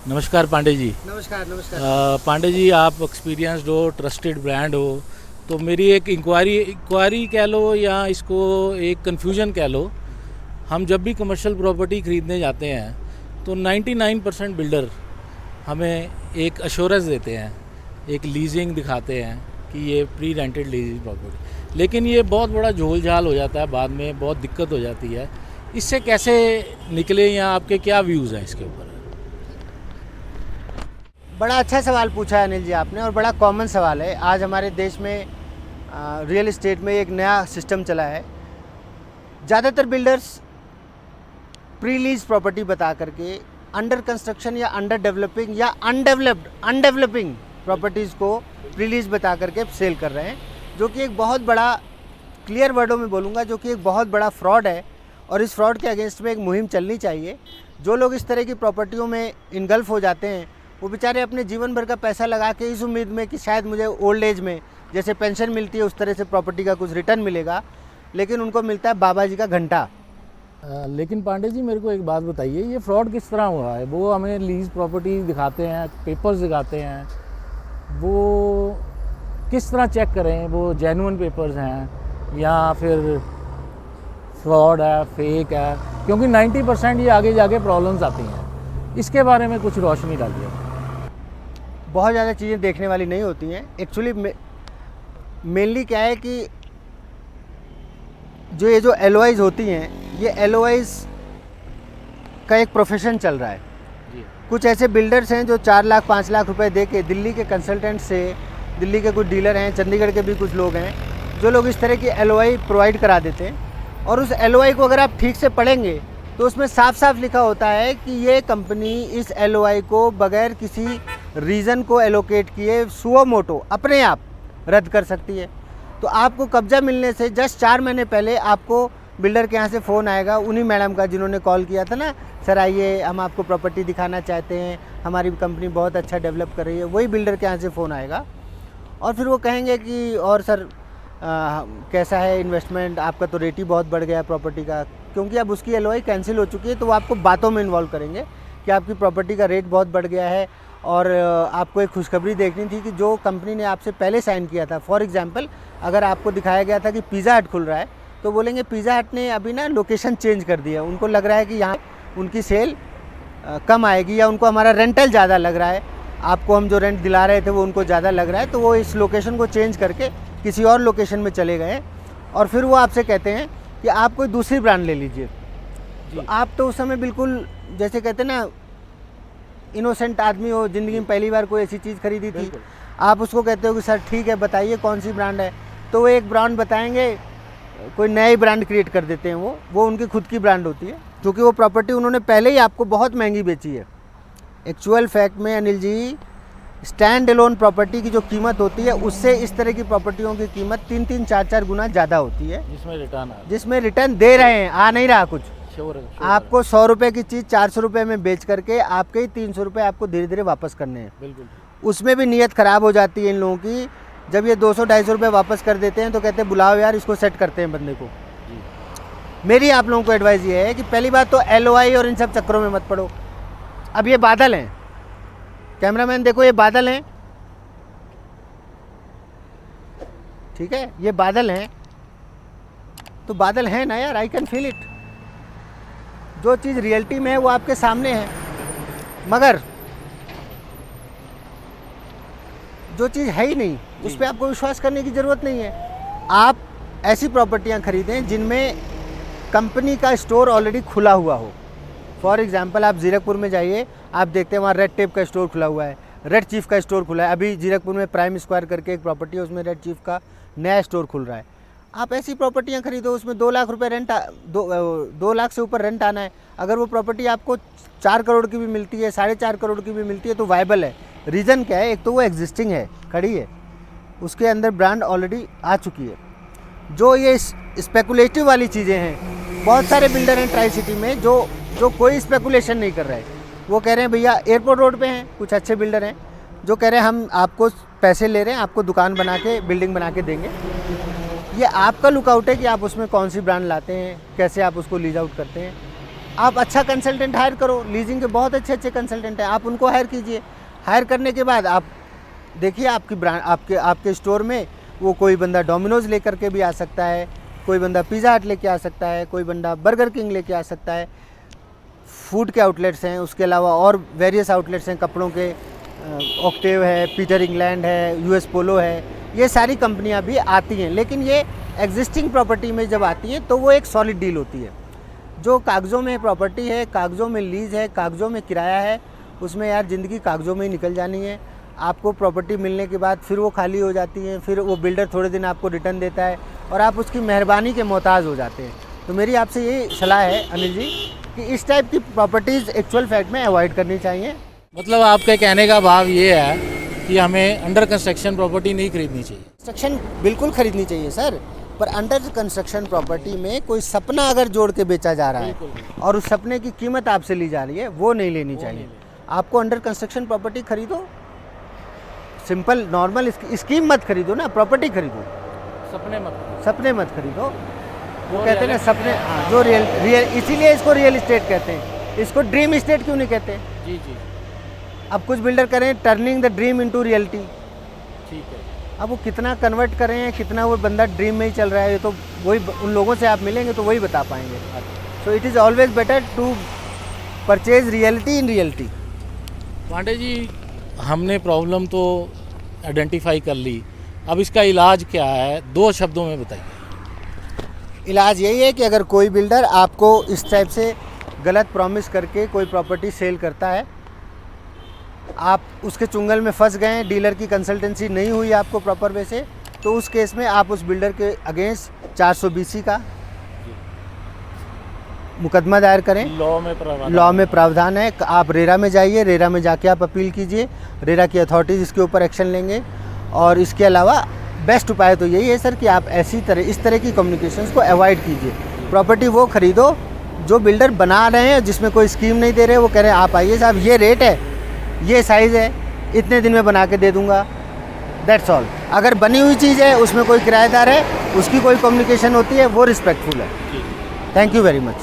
नमस्कार पांडे जी। नमस्कार नमस्कार। पांडे जी, आप एक्सपीरियंस्ड हो, ट्रस्टेड ब्रांड हो, तो मेरी एक इंक्वायरी कह लो या इसको एक कन्फ्यूजन कह लो। हम जब भी कमर्शियल प्रॉपर्टी ख़रीदने जाते हैं तो 99% बिल्डर हमें एक अश्योरेंस देते हैं, एक लीजिंग दिखाते हैं कि ये प्री रेंटेड लीजिंग प्रॉपर्टी, लेकिन ये बहुत बड़ा झोल झाल हो जाता है, बाद में बहुत दिक्कत हो जाती है। इससे कैसे निकले या आपके क्या व्यूज़ हैं इसके ऊपर? बड़ा अच्छा सवाल पूछा है अनिल जी आपने, और बड़ा कॉमन सवाल है। आज हमारे देश में रियल एस्टेट में एक नया सिस्टम चला है। ज़्यादातर बिल्डर्स प्री लीज प्रॉपर्टी बता करके अंडर कंस्ट्रक्शन या अंडर डेवलपिंग या अनडेवलपिंग प्रॉपर्टीज़ को प्री लीज बता करके सेल कर रहे हैं, जो कि एक बहुत बड़ा, क्लियर वर्डों में बोलूँगा, जो कि एक बहुत बड़ा फ्रॉड है। और इस फ्रॉड के अगेंस्ट में एक मुहिम चलनी चाहिए। जो लोग इस तरह की प्रॉपर्टियों में इनगल्फ हो जाते हैं, वो बेचारे अपने जीवन भर का पैसा लगा के इस उम्मीद में कि शायद मुझे ओल्ड एज में जैसे पेंशन मिलती है उस तरह से प्रॉपर्टी का कुछ रिटर्न मिलेगा, लेकिन उनको मिलता है बाबा जी का घंटा। लेकिन पांडे जी, मेरे को एक बात बताइए, ये फ्रॉड किस तरह हुआ है? वो हमें लीज प्रॉपर्टी दिखाते हैं, पेपर्स दिखाते हैं, वो किस तरह चेक करें वो जेन्युइन पेपर्स हैं या फिर फ्रॉड है, फेक है? क्योंकि 90% ये आगे जाके प्रॉब्लम्स आती हैं। इसके बारे में कुछ रोशनी डालिए। बहुत ज़्यादा चीज़ें देखने वाली नहीं होती हैं। एक्चुअली मेनली क्या है कि ये जो एलओआईज होती हैं, ये एलओआईज का एक प्रोफेशन चल रहा है। कुछ ऐसे बिल्डर्स हैं जो 4 लाख 5 लाख रुपए दे के दिल्ली के कंसल्टेंट से, दिल्ली के कुछ डीलर हैं, चंडीगढ़ के भी कुछ लोग हैं, जो लोग इस तरह की एलओआई प्रोवाइड करा देते हैं। और उस एलओआई को अगर आप ठीक से पढ़ेंगे तो उसमें साफ साफ लिखा होता है कि ये कंपनी इस एलओआई को बगैर किसी रीज़न को एलोकेट किए सुओ मोटो अपने आप रद्द कर सकती है। तो आपको कब्जा मिलने से जस्ट 4 महीने पहले आपको बिल्डर के यहाँ से फ़ोन आएगा, उन्हीं मैडम का जिन्होंने कॉल किया था ना, सर आइए हम आपको प्रॉपर्टी दिखाना चाहते हैं, हमारी कंपनी बहुत अच्छा डेवलप कर रही है। वही बिल्डर के यहाँ से फ़ोन आएगा और फिर वो कहेंगे कि और सर कैसा है इन्वेस्टमेंट, आपका तो रेट ही बहुत बढ़ गया है प्रॉपर्टी का, क्योंकि अब उसकी एलओआई कैंसिल हो चुकी है। तो वो आपको बातों में इन्वॉल्व करेंगे कि आपकी प्रॉपर्टी का रेट बहुत बढ़ गया है और आपको एक खुशखबरी देखनी थी कि जो कंपनी ने आपसे पहले साइन किया था। फॉर एग्जांपल, अगर आपको दिखाया गया था कि पिज़्ज़ा हट खुल रहा है, तो बोलेंगे पिज़्ज़ा हट ने अभी ना लोकेशन चेंज कर दिया, उनको लग रहा है कि यहाँ उनकी सेल कम आएगी या उनको हमारा रेंटल ज़्यादा लग रहा है, आपको हम जो रेंट दिला रहे थे वो उनको ज़्यादा लग रहा है, तो वो इस लोकेशन को चेंज करके किसी और लोकेशन में चले गए और फिर वो आपसे कहते हैं कि आप कोई दूसरी ब्रांड ले लीजिए। तो आप तो उस समय बिल्कुल जैसे कहते हैं ना, इनोसेंट आदमी हो, ज़िंदगी में पहली बार कोई ऐसी चीज़ खरीदी थी, आप उसको कहते हो कि सर ठीक है बताइए कौन सी ब्रांड है, तो वो एक ब्रांड बताएंगे, कोई नई ब्रांड क्रिएट कर देते हैं। वो उनकी खुद की ब्रांड होती है, क्योंकि वो प्रॉपर्टी उन्होंने पहले ही आपको बहुत महंगी बेची है। एक्चुअल फैक्ट में Anil ji, stand alone property की जो कीमत होती है उससे इस तरह की प्रॉपर्टियों की कीमत 3-3, 4-4 गुना ज़्यादा होती है, जिसमें रिटर्न दे रहे हैं, आ नहीं रहा कुछ। आपको 100 रुपये की चीज़ 400 रुपये में बेच करके आपके ही 300 रुपये आपको धीरे धीरे वापस करने हैं। बिल्कुल। उसमें भी नीयत ख़राब हो जाती है इन लोगों की। जब ये 200-250 रुपये वापस कर देते हैं तो कहते हैं बुलाओ यार, इसको सेट करते हैं बंदे को। मेरी आप लोगों को एडवाइस ये है कि पहली बात तो एलओआई और इन सब चक्करों में मत पड़ो। अब ये बादल हैं, कैमरामैन देखो, ये बादल हैं, ठीक है, ये बादल हैं, तो बादल हैं ना यार, आई कैन फील इट। जो चीज़ रियलिटी में है वो आपके सामने है, मगर जो चीज़ है ही नहीं उस पर आपको विश्वास करने की ज़रूरत नहीं है। आप ऐसी प्रॉपर्टियां खरीदें जिनमें कंपनी का स्टोर ऑलरेडी खुला हुआ हो। फॉर एग्जांपल, आप जीरकपुर में जाइए, आप देखते हैं वहाँ रेड टेप का स्टोर खुला हुआ है, रेड चीफ का स्टोर खुला है। अभी जीरकपुर में प्राइम स्क्वायर करके एक प्रॉपर्टी है, उसमें रेड चीफ का नया स्टोर खुल रहा है। आप ऐसी प्रॉपर्टियां खरीदो, उसमें 2 लाख रुपए रेंट, 2 लाख से ऊपर रेंट आना है। अगर वो प्रॉपर्टी आपको 4 करोड़ की भी मिलती है, 4.5 करोड़ की भी मिलती है, तो वायबल है। रीज़न क्या है? एक तो वो एग्जिस्टिंग है, खड़ी है, उसके अंदर ब्रांड ऑलरेडी आ चुकी है। जो ये स्पेकुलेटिव वाली चीज़ें हैं, बहुत सारे बिल्डर हैं ट्राई सिटी में जो कोई स्पेकुलेशन नहीं कर रहे हैं। वो कह रहे हैं भैया एयरपोर्ट रोड पे हैं कुछ अच्छे बिल्डर हैं जो कह रहे हैं हम आपको पैसे ले रहे हैं, आपको दुकान बना के, बिल्डिंग बना के देंगे। ये आपका लुकआउट है कि आप उसमें कौन सी ब्रांड लाते हैं, कैसे आप उसको लीज आउट करते हैं। आप अच्छा कंसल्टेंट हायर करो, लीजिंग के बहुत अच्छे अच्छे कंसल्टेंट हैं, आप उनको हायर कीजिए। हायर करने के बाद आप देखिए आपकी ब्रांड आपके स्टोर में वो कोई बंदा डोमिनोज़ लेकर के भी आ सकता है, कोई बंदा पिज़्ज़ा हट लेके आ सकता है, कोई बंदा बर्गर किंग लेके आ सकता है। फूड के आउटलेट्स हैं, उसके अलावा और वेरियस आउटलेट्स हैं, कपड़ों के ऑक्टेव है, पीटर इंग्लैंड है, यूएस पोलो है, ये सारी कंपनियां भी आती हैं। लेकिन ये एग्जिस्टिंग प्रॉपर्टी में जब आती हैं तो वो एक सॉलिड डील होती है। जो कागज़ों में प्रॉपर्टी है, कागज़ों में लीज़ है, कागज़ों में किराया है, उसमें यार ज़िंदगी कागज़ों में ही निकल जानी है। आपको प्रॉपर्टी मिलने के बाद फिर वो खाली हो जाती है, फिर वो बिल्डर थोड़े दिन आपको रिटर्न देता है और आप उसकी मेहरबानी के मोहताज हो जाते हैं। तो मेरी आपसे यही सलाह है अनिल जी कि इस टाइप की प्रॉपर्टीज़ एक्चुअल फैक्ट में अवॉइड करनी चाहिए। मतलब आपके कहने का भाव ये है कि हमें अंडर कंस्ट्रक्शन प्रॉपर्टी नहीं खरीदनी चाहिए। कंस्ट्रक्शन बिल्कुल खरीदनी चाहिए सर, पर अंडर कंस्ट्रक्शन प्रॉपर्टी में कोई सपना अगर जोड़ के बेचा जा रहा है और उस सपने की कीमत आपसे ली जा रही है, वो नहीं लेनी चाहिए। आपको अंडर कंस्ट्रक्शन प्रॉपर्टी खरीदो, सिंपल नॉर्मल स्कीम मत खरीदो ना, प्रॉपर्टी खरीदो, सपने मत खरीदो। वो कहते हैं ना सपने, हाँ, जो रियल इसीलिए इसको रियल इस्टेट कहते हैं, इसको ड्रीम इस्टेट क्यों नहीं कहते? जी जी। अब कुछ बिल्डर करें turning the dream into reality, ठीक है। अब वो कितना कन्वर्ट करें, कितना वो बंदा ड्रीम में ही चल रहा है, ये तो वही उन लोगों से आप मिलेंगे तो वही बता पाएंगे। So it is always better to purchase reality in reality. Pandey ji, हमने प्रॉब्लम तो आइडेंटिफाई कर ली, अब इसका इलाज क्या है, 2 शब्दों में बताइए। इलाज यही है कि अगर कोई बिल्डर आपको इस टाइप से गलत प्रॉमिस करके कोई प्रॉपर्टी सेल करता है, आप उसके चुंगल में फंस गए, डीलर की कंसल्टेंसी नहीं हुई आपको प्रॉपर वे से, तो उस केस में आप उस बिल्डर के अगेंस्ट 420 का मुकदमा दायर करें। लॉ में प्रावधान है। आप रेरा में जाइए, रेरा में जाके आप अपील कीजिए, रेरा की अथॉरिटीज़ इसके ऊपर एक्शन लेंगे। और इसके अलावा बेस्ट उपाय तो यही है सर कि आप इस तरह की कम्युनिकेशंस को अवॉइड कीजिए। प्रॉपर्टी वो खरीदो जो बिल्डर बना रहे हैं, जिसमें कोई स्कीम नहीं दे रहे, वो कह रहे हैं आप आइए साहब, ये रेट है, ये साइज़ है, इतने दिन में बना के दे दूंगा, दैट्स ऑल। अगर बनी हुई चीज़ है, उसमें कोई किराएदार है, उसकी कोई कम्युनिकेशन होती है, वो रिस्पेक्टफुल है। Thank you very much.